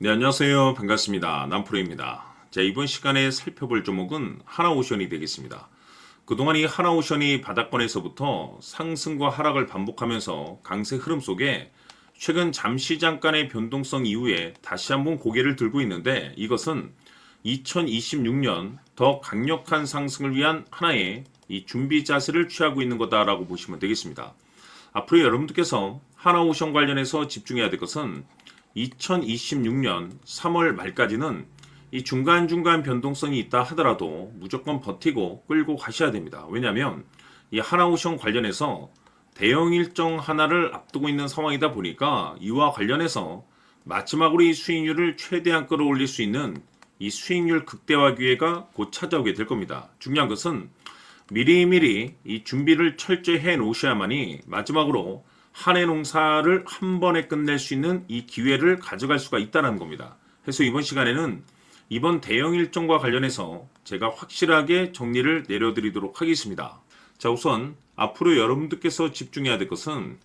네, 안녕하세요. 반갑습니다. 남프로입니다. 자, 이번 시간에 살펴볼 종목은 하나오션이 되겠습니다. 그동안 이 하나오션이 바닥권에서부터 상승과 하락을 반복하면서 강세 흐름 속에 최근 잠시 잠깐의 변동성 이후에 다시 한번 고개를 들고 있는데, 이것은 2026년 더 강력한 상승을 위한 하나의 이 준비 자세를 취하고 있는 거다라고 보시면 되겠습니다. 앞으로 여러분들께서 하나오션 관련해서 집중해야 될 것은 2026년 3월 말까지는 이 중간중간 변동성이 있다 하더라도 무조건 버티고 끌고 가셔야 됩니다. 왜냐하면 이 하나오션 관련해서 대형 일정 하나를 앞두고 있는 상황이다 보니까 이와 관련해서 마지막으로 이 수익률을 최대한 끌어올릴 수 있는 이 수익률 극대화 기회가 곧 찾아오게 될 겁니다. 중요한 것은 미리미리 이 준비를 철저히 해 놓으셔야만이 마지막으로 한 해 농사를 한 번에 끝낼 수 있는 이 기회를 가져갈 수가 있다는 겁니다. 그래서 이번 시간에는 이번 대형 일정과 관련해서 제가 확실하게 정리를 내려드리도록 하겠습니다. 자, 우선 앞으로 여러분들께서 집중해야 될 것은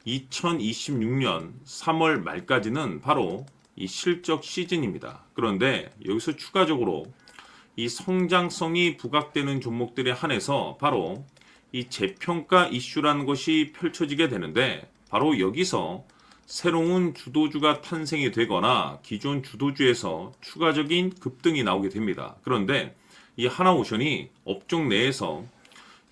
2026년 3월 말까지는 바로 이 실적 시즌입니다. 그런데 여기서 추가적으로 이 성장성이 부각되는 종목들에 한해서 바로 이 재평가 이슈라는 것이 펼쳐지게 되는데, 바로 여기서 새로운 주도주가 탄생이 되거나 기존 주도주에서 추가적인 급등이 나오게 됩니다. 그런데 이 하나오션이 업종 내에서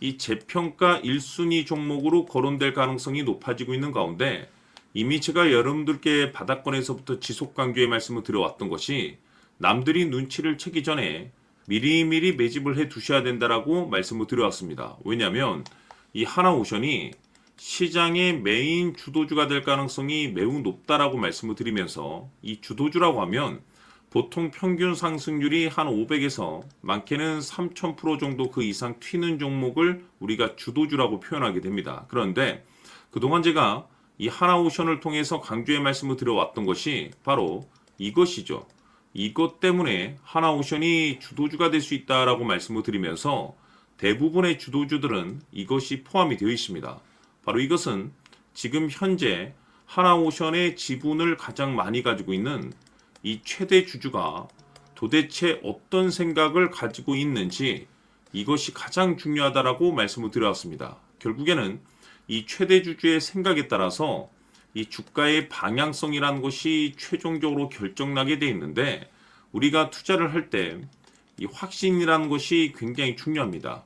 이 재평가 1순위 종목으로 거론될 가능성이 높아지고 있는 가운데, 이미 제가 여러분들께 바닥권에서부터 지속 강조의 말씀을 드려왔던 것이 남들이 눈치를 채기 전에 미리미리 매집을 해 두셔야 된다라고 말씀을 드려왔습니다. 왜냐하면 이 하나오션이 시장의 메인 주도주가 될 가능성이 매우 높다라고 말씀을 드리면서, 이 주도주라고 하면 보통 평균 상승률이 한 500에서 많게는 3000% 정도 그 이상 튀는 종목을 우리가 주도주라고 표현하게 됩니다. 그런데 그동안 제가 이 하나오션을 통해서 강조의 말씀을 드려왔던 것이 바로 이것이죠. 이것 때문에 하나오션이 주도주가 될 수 있다라고 말씀을 드리면서 대부분의 주도주들은 이것이 포함이 되어 있습니다. 바로 이것은 지금 현재 하나오션의 지분을 가장 많이 가지고 있는 이 최대 주주가 도대체 어떤 생각을 가지고 있는지, 이것이 가장 중요하다라고 말씀을 드렸습니다. 결국에는 이 최대 주주의 생각에 따라서 이 주가의 방향성이라는 것이 최종적으로 결정나게 돼 있는데, 우리가 투자를 할 때 이 확신이라는 것이 굉장히 중요합니다.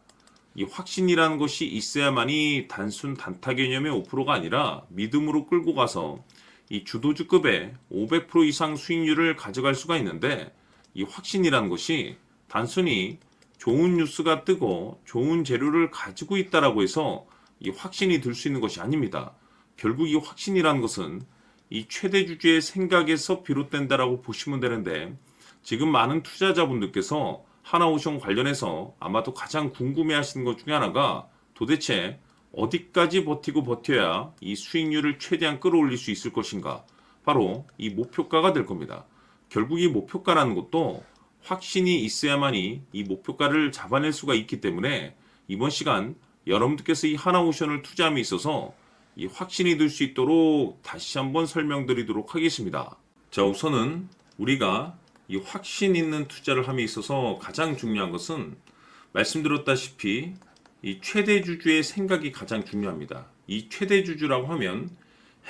이 확신이라는 것이 있어야만이 단순 단타 개념의 5%가 아니라 믿음으로 끌고 가서 이 주도주급의 500% 이상 수익률을 가져갈 수가 있는데, 이 확신이라는 것이 단순히 좋은 뉴스가 뜨고 좋은 재료를 가지고 있다라고 해서 이 확신이 들 수 있는 것이 아닙니다. 결국 이 확신이라는 것은 이 최대 주주의 생각에서 비롯된다라고 보시면 되는데, 지금 많은 투자자분들께서 하나오션 관련해서 아마도 가장 궁금해하시는 것 중에 하나가 도대체 어디까지 버티고 버텨야 이 수익률을 최대한 끌어올릴 수 있을 것인가, 바로 이 목표가가 될 겁니다. 결국 이 목표가라는 것도 확신이 있어야만이 이 목표가를 잡아낼 수가 있기 때문에 이번 시간 여러분들께서 이 하나오션을 투자함에 있어서 이 확신이 들 수 있도록 다시 한번 설명드리도록 하겠습니다. 자, 우선은 우리가 이 확신 있는 투자를 함에 있어서 가장 중요한 것은 말씀드렸다시피 이 최대 주주의 생각이 가장 중요합니다. 이 최대 주주라고 하면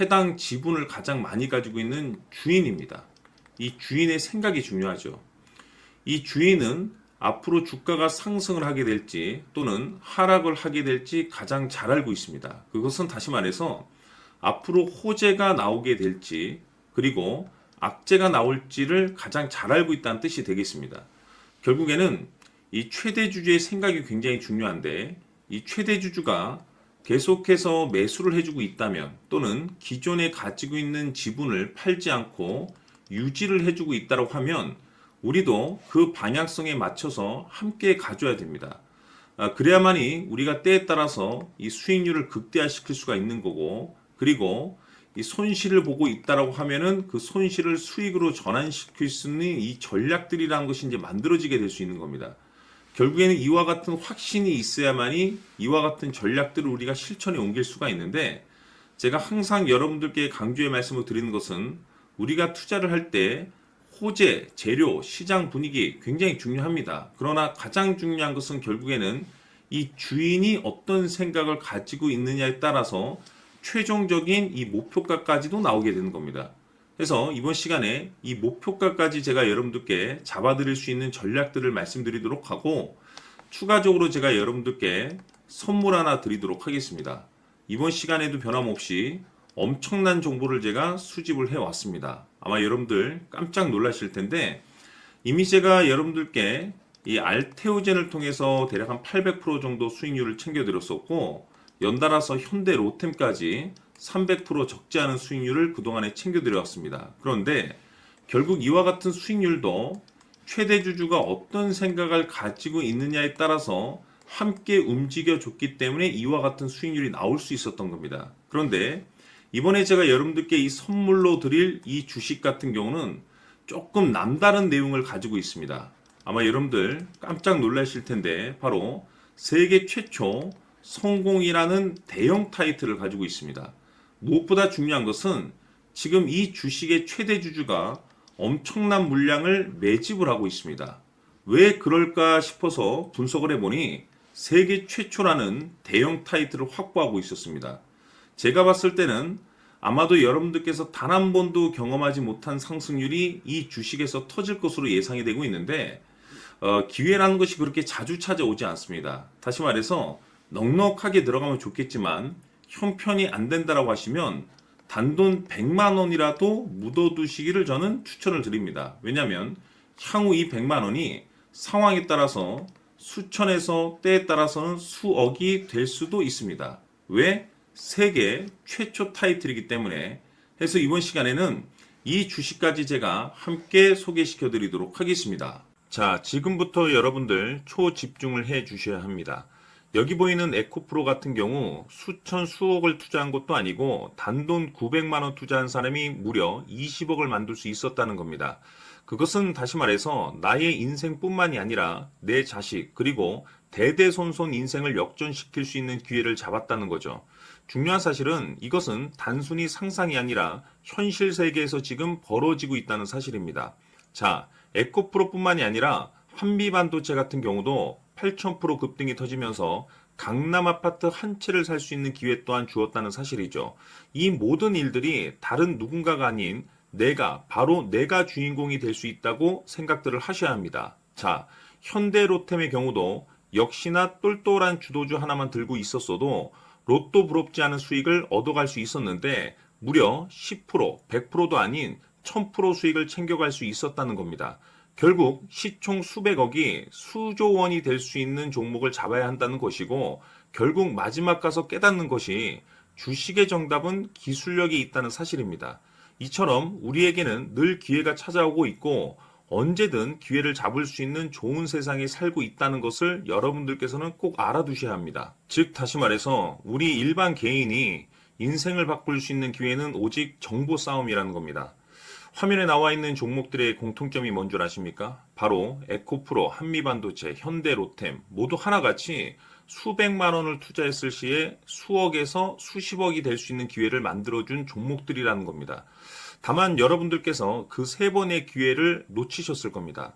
해당 지분을 가장 많이 가지고 있는 주인입니다. 이 주인의 생각이 중요하죠. 이 주인은 앞으로 주가가 상승을 하게 될지 또는 하락을 하게 될지 가장 잘 알고 있습니다. 그것은 다시 말해서 앞으로 호재가 나오게 될지 그리고 악재가 나올지를 가장 잘 알고 있다는 뜻이 되겠습니다. 결국에는 이 최대 주주의 생각이 굉장히 중요한데, 이 최대 주주가 계속해서 매수를 해주고 있다면 또는 기존에 가지고 있는 지분을 팔지 않고 유지를 해주고 있다고 하면 우리도 그 방향성에 맞춰서 함께 가져야 됩니다. 그래야만이 우리가 때에 따라서 이 수익률을 극대화시킬 수가 있는 거고, 그리고 이 손실을 보고 있다라고 하면은 그 손실을 수익으로 전환시킬 수 있는 이 전략들이라는 것이 이제 만들어지게 될 수 있는 겁니다. 결국에는 이와 같은 확신이 있어야만이 이와 같은 전략들을 우리가 실천에 옮길 수가 있는데, 제가 항상 여러분들께 강조의 말씀을 드리는 것은 우리가 투자를 할 때 호재, 재료, 시장 분위기 굉장히 중요합니다. 그러나 가장 중요한 것은 결국에는 이 주인이 어떤 생각을 가지고 있느냐에 따라서 최종적인 이 목표가까지도 나오게 되는 겁니다. 그래서 이번 시간에 이 목표가까지 제가 여러분들께 잡아드릴 수 있는 전략들을 말씀드리도록 하고, 추가적으로 제가 여러분들께 선물 하나 드리도록 하겠습니다. 이번 시간에도 변함없이 엄청난 정보를 제가 수집을 해왔습니다. 아마 여러분들 깜짝 놀라실 텐데, 이미 제가 여러분들께 이 알테오젠을 통해서 대략 한 800% 정도 수익률을 챙겨드렸었고, 연달아서 현대 로템까지 300% 적지 않은 수익률을 그동안에 챙겨드렸습니다. 그런데 결국 이와 같은 수익률도 최대 주주가 어떤 생각을 가지고 있느냐에 따라서 함께 움직여줬기 때문에 이와 같은 수익률이 나올 수 있었던 겁니다. 그런데 이번에 제가 여러분들께 이 선물로 드릴 이 주식 같은 경우는 조금 남다른 내용을 가지고 있습니다. 아마 여러분들 깜짝 놀라실 텐데, 바로 세계 최초 성공이라는 대형 타이틀을 가지고 있습니다. 무엇보다 중요한 것은 지금 이 주식의 최대 주주가 엄청난 물량을 매집을 하고 있습니다. 왜 그럴까 싶어서 분석을 해보니 세계 최초라는 대형 타이틀을 확보하고 있었습니다. 제가 봤을 때는 아마도 여러분들께서 단 한 번도 경험하지 못한 상승률이 이 주식에서 터질 것으로 예상이 되고 있는데, 기회라는 것이 그렇게 자주 찾아오지 않습니다. 다시 말해서 넉넉하게 들어가면 좋겠지만 형편이 안 된다라고 하시면 단돈 100만 원이라도 묻어두시기를 저는 추천을 드립니다. 왜냐하면 향후 이 100만 원이 상황에 따라서 수천에서 때에 따라서는 수억이 될 수도 있습니다. 왜? 세계 최초 타이틀이기 때문에. 해서 이번 시간에는 이 주식까지 제가 함께 소개시켜 드리도록 하겠습니다. 자, 지금부터 여러분들 초집중을 해 주셔야 합니다. 여기 보이는 에코프로 같은 경우 수천 수억을 투자한 것도 아니고 단돈 900만 원 투자한 사람이 무려 20억을 만들 수 있었다는 겁니다. 그것은 다시 말해서 나의 인생뿐만이 아니라 내 자식 그리고 대대손손 인생을 역전시킬 수 있는 기회를 잡았다는 거죠. 중요한 사실은 이것은 단순히 상상이 아니라 현실 세계에서 지금 벌어지고 있다는 사실입니다. 자, 에코프로뿐만이 아니라 한미반도체 같은 경우도 8,000% 급등이 터지면서 강남 아파트 한 채를 살 수 있는 기회 또한 주었다는 사실이죠. 이 모든 일들이 다른 누군가가 아닌 바로 내가 주인공이 될 수 있다고 생각들을 하셔야 합니다. 자, 현대로템의 경우도 역시나 똘똘한 주도주 하나만 들고 있었어도 로또 부럽지 않은 수익을 얻어갈 수 있었는데 무려 10%, 100%도 아닌 1000% 수익을 챙겨갈 수 있었다는 겁니다. 결국 시총 수백억이 수조 원이 될 수 있는 종목을 잡아야 한다는 것이고, 결국 마지막 가서 깨닫는 것이 주식의 정답은 기술력이 있다는 사실입니다. 이처럼 우리에게는 늘 기회가 찾아오고 있고 언제든 기회를 잡을 수 있는 좋은 세상에 살고 있다는 것을 여러분들께서는 꼭 알아두셔야 합니다. 즉 다시 말해서 우리 일반 개인이 인생을 바꿀 수 있는 기회는 오직 정보 싸움이라는 겁니다. 화면에 나와 있는 종목들의 공통점이 뭔 줄 아십니까? 바로 에코프로, 한미반도체, 현대로템 모두 하나같이 수백만 원을 투자했을 시에 수억에서 수십억이 될 수 있는 기회를 만들어준 종목들이라는 겁니다. 다만 여러분들께서 그 세 번의 기회를 놓치셨을 겁니다.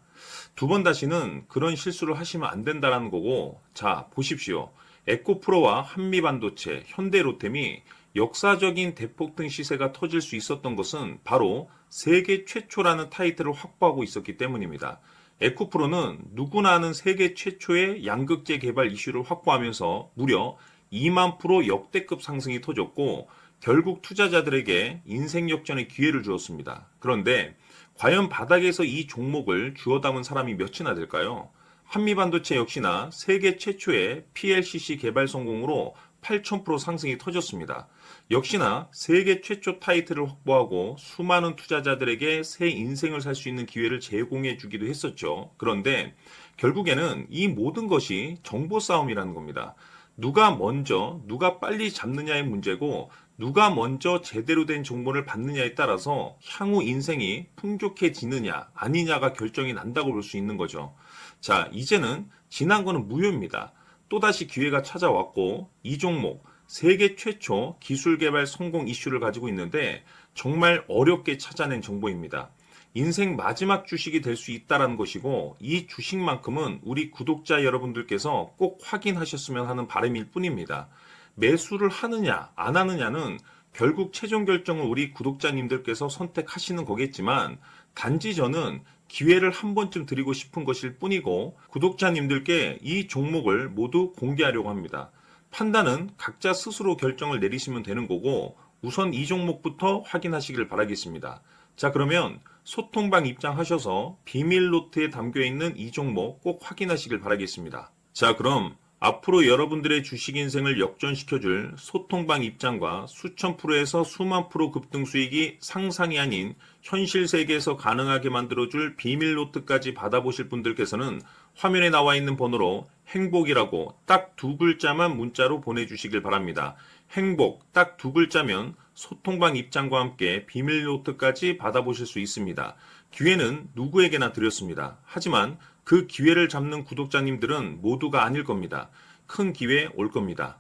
두 번 다시는 그런 실수를 하시면 안 된다는 거고, 자 보십시오. 에코프로와 한미반도체, 현대로템이 역사적인 대폭등 시세가 터질 수 있었던 것은 바로 세계 최초라는 타이틀을 확보하고 있었기 때문입니다. 에코프로는 누구나 아는 세계 최초의 양극재 개발 이슈를 확보하면서 무려 2만 프로 역대급 상승이 터졌고 결국 투자자들에게 인생 역전의 기회를 주었습니다. 그런데 과연 바닥에서 이 종목을 주워 담은 사람이 몇이나 될까요? 한미반도체 역시나 세계 최초의 PLCC 개발 성공으로 8,000% 상승이 터졌습니다. 역시나 세계 최초 타이틀을 확보하고 수많은 투자자들에게 새 인생을 살 수 있는 기회를 제공해 주기도 했었죠. 그런데 결국에는 이 모든 것이 정보 싸움이라는 겁니다. 누가 먼저, 누가 빨리 잡느냐의 문제고 누가 먼저 제대로 된 정보를 받느냐에 따라서 향후 인생이 풍족해지느냐 아니냐가 결정이 난다고 볼 수 있는 거죠. 자, 이제는 지난 거는 무효입니다. 또다시 기회가 찾아왔고 이 종목 세계 최초 기술 개발 성공 이슈를 가지고 있는데 정말 어렵게 찾아낸 정보입니다. 인생 마지막 주식이 될 수 있다라는 것이고 이 주식만큼은 우리 구독자 여러분들께서 꼭 확인하셨으면 하는 바람일 뿐입니다. 매수를 하느냐 안 하느냐는 결국 최종 결정을 우리 구독자님들께서 선택하시는 거겠지만 단지 저는 기회를 한 번쯤 드리고 싶은 것일 뿐이고 구독자님들께 이 종목을 모두 공개하려고 합니다. 판단은 각자 스스로 결정을 내리시면 되는 거고 우선 이 종목부터 확인하시길 바라겠습니다. 자, 그러면 소통방 입장하셔서 비밀 노트에 담겨 있는 이 종목 꼭 확인하시길 바라겠습니다. 자, 그럼 앞으로 여러분들의 주식 인생을 역전시켜줄 소통방 입장과 수천 프로에서 수만 프로 급등 수익이 상상이 아닌 현실 세계에서 가능하게 만들어줄 비밀 노트까지 받아보실 분들께서는 화면에 나와 있는 번호로 행복이라고 딱 두 글자만 문자로 보내주시길 바랍니다. 행복 딱 두 글자면 소통방 입장과 함께 비밀 노트까지 받아보실 수 있습니다. 기회는 누구에게나 드렸습니다. 하지만 그 기회를 잡는 구독자님들은 모두가 아닐 겁니다. 큰 기회 올 겁니다.